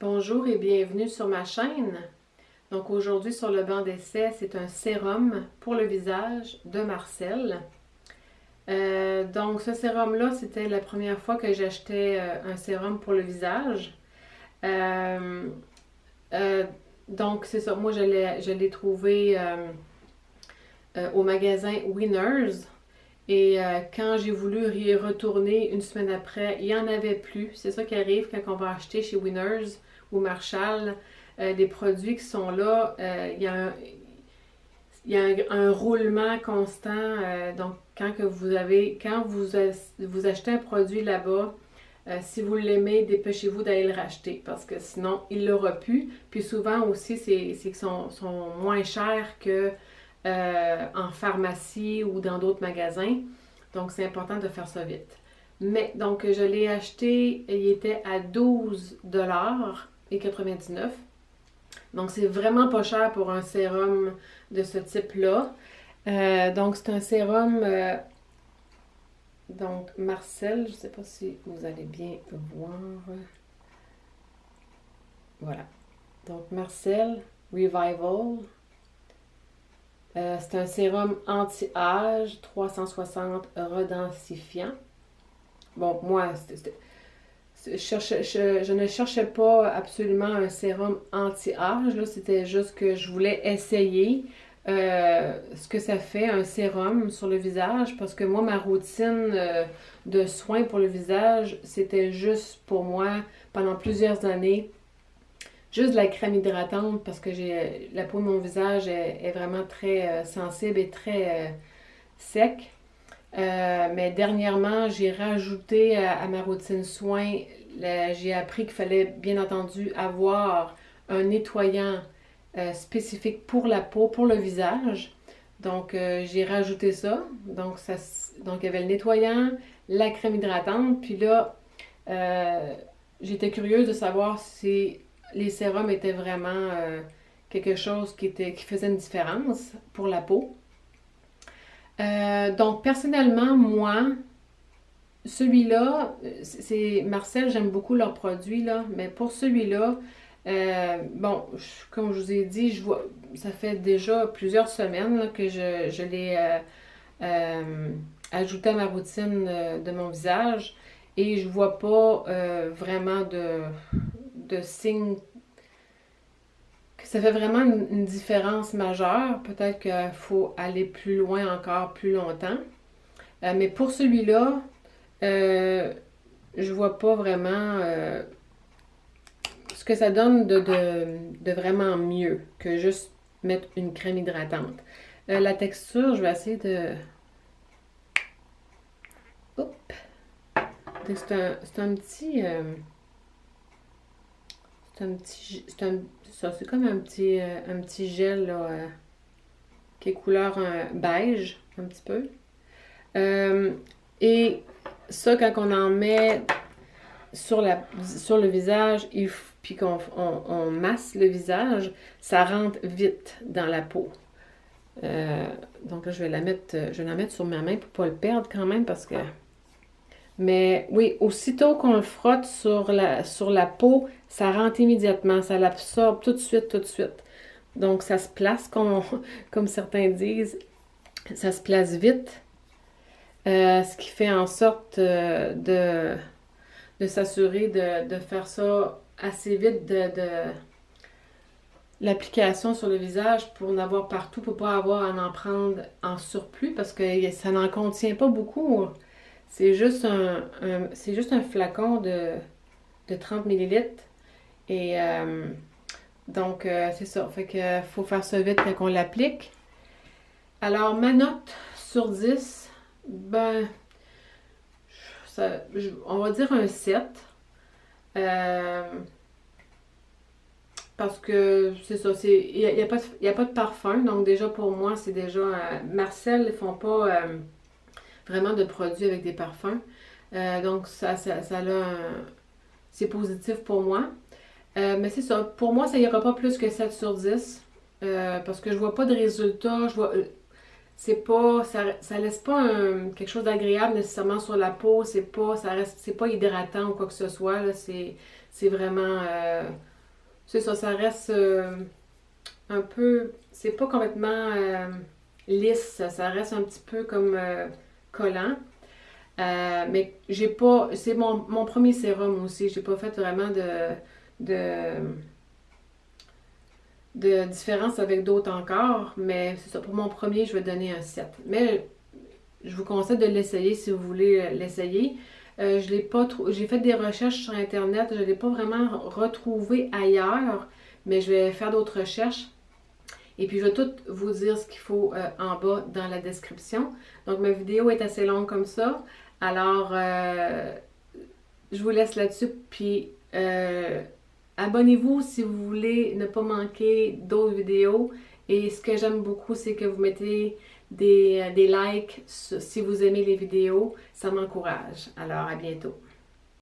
Bonjour et bienvenue sur ma chaîne. Donc aujourd'hui sur le banc d'essai, c'est un sérum pour le visage de Marcel. Donc ce sérum-là, c'était la première fois que j'achetais un sérum pour le visage. Euh, euh, donc c'est ça, moi je l'ai trouvé au magasin Winners. Et quand j'ai voulu y retourner une semaine après, il n'y en avait plus. C'est ça qui arrive quand on va acheter chez Winners ou Marshall des produits qui sont là. Il y a un roulement constant. Donc, quand vous achetez un produit là-bas, si vous l'aimez, dépêchez-vous d'aller le racheter parce que sinon, il l'aura plus. Puis souvent aussi, c'est qu'ils sont moins chers que en pharmacie ou dans d'autres magasins. Donc, c'est important de faire ça vite. Mais, donc, je l'ai acheté, il était à 12,99 $. Donc, c'est vraiment pas cher pour un sérum de ce type-là. Donc, c'est un sérum, donc, Marcel, je ne sais pas si vous allez bien voir. Voilà. Donc, Marcel Revival. C'est un sérum anti-âge 360 redensifiant. Bon, moi, je ne cherchais pas absolument un sérum anti-âge. Là, c'était juste que je voulais essayer ce que ça fait, un sérum sur le visage. Parce que moi, ma routine de soins pour le visage, c'était juste pour moi, pendant plusieurs années, juste de la crème hydratante parce que la peau de mon visage est vraiment très sensible et très sec. Mais dernièrement, j'ai rajouté à ma routine soins, j'ai appris qu'il fallait bien entendu avoir un nettoyant spécifique pour la peau, pour le visage. Donc, j'ai rajouté ça. Donc, il y avait le nettoyant, la crème hydratante. Puis là, j'étais curieuse de savoir si les sérums étaient vraiment quelque chose qui faisait une différence pour la peau. Donc, personnellement, moi, celui-là, c'est Marcel, j'aime beaucoup leurs produits, là, mais pour celui-là, bon, comme je vous ai dit, ça fait déjà plusieurs semaines là, que je l'ai ajouté à ma routine de mon visage et je vois pas vraiment de signes que ça fait vraiment une différence majeure. Peut-être qu'il faut aller plus loin encore, plus longtemps. Mais pour celui-là, je vois pas vraiment ce que ça donne de vraiment mieux que juste mettre une crème hydratante. La texture, je vais essayer de... Oups! C'est un petit... c'est comme un petit gel là, qui est couleur beige, un petit peu. Et ça, quand on en met sur le visage, puis qu'on masse le visage, ça rentre vite dans la peau. Donc là, je vais la mettre sur ma main pour ne pas le perdre quand même parce que... Mais oui, aussitôt qu'on le frotte sur la peau, ça rentre immédiatement, ça l'absorbe tout de suite, tout de suite. Donc ça se place, comme certains disent, ça se place vite. Ce qui fait en sorte de s'assurer de faire ça assez vite, de l'application sur le visage pour en avoir partout, pour ne pas avoir à en prendre en surplus parce que ça n'en contient pas beaucoup. C'est juste un flacon de 30 millilitres. Et donc, c'est ça. Fait que faut faire ça vite quand on l'applique. Alors, ma note sur 10, ben, on va dire un 7. Parce que c'est ça, il n'y a pas de parfum. Donc, déjà, pour moi, c'est déjà... Marcel, ils font pas... vraiment de produits avec des parfums. Donc, c'est positif pour moi. Mais c'est ça. Pour moi, ça n'ira pas plus que 7 sur 10. Parce que je vois pas de résultat. C'est pas... Ça laisse pas quelque chose d'agréable nécessairement sur la peau. C'est pas hydratant ou quoi que ce soit. Là. C'est vraiment c'est ça, ça reste un peu, c'est pas complètement lisse, ça reste un petit peu comme collant. Mais j'ai pas, c'est mon premier sérum aussi, j'ai pas fait vraiment de, de différence avec d'autres encore, mais c'est ça, pour mon premier, je vais donner un 7. Mais je vous conseille de l'essayer si vous voulez l'essayer. Je l'ai pas j'ai fait des recherches sur Internet, je ne l'ai pas vraiment retrouvé ailleurs, mais je vais faire d'autres recherches. Et puis, je vais tout vous dire ce qu'il faut en bas dans la description. Donc, ma vidéo est assez longue comme ça. Alors, je vous laisse là-dessus. Puis, abonnez-vous si vous voulez ne pas manquer d'autres vidéos. Et ce que j'aime beaucoup, c'est que vous mettez des likes si vous aimez les vidéos. Ça m'encourage. Alors, à bientôt.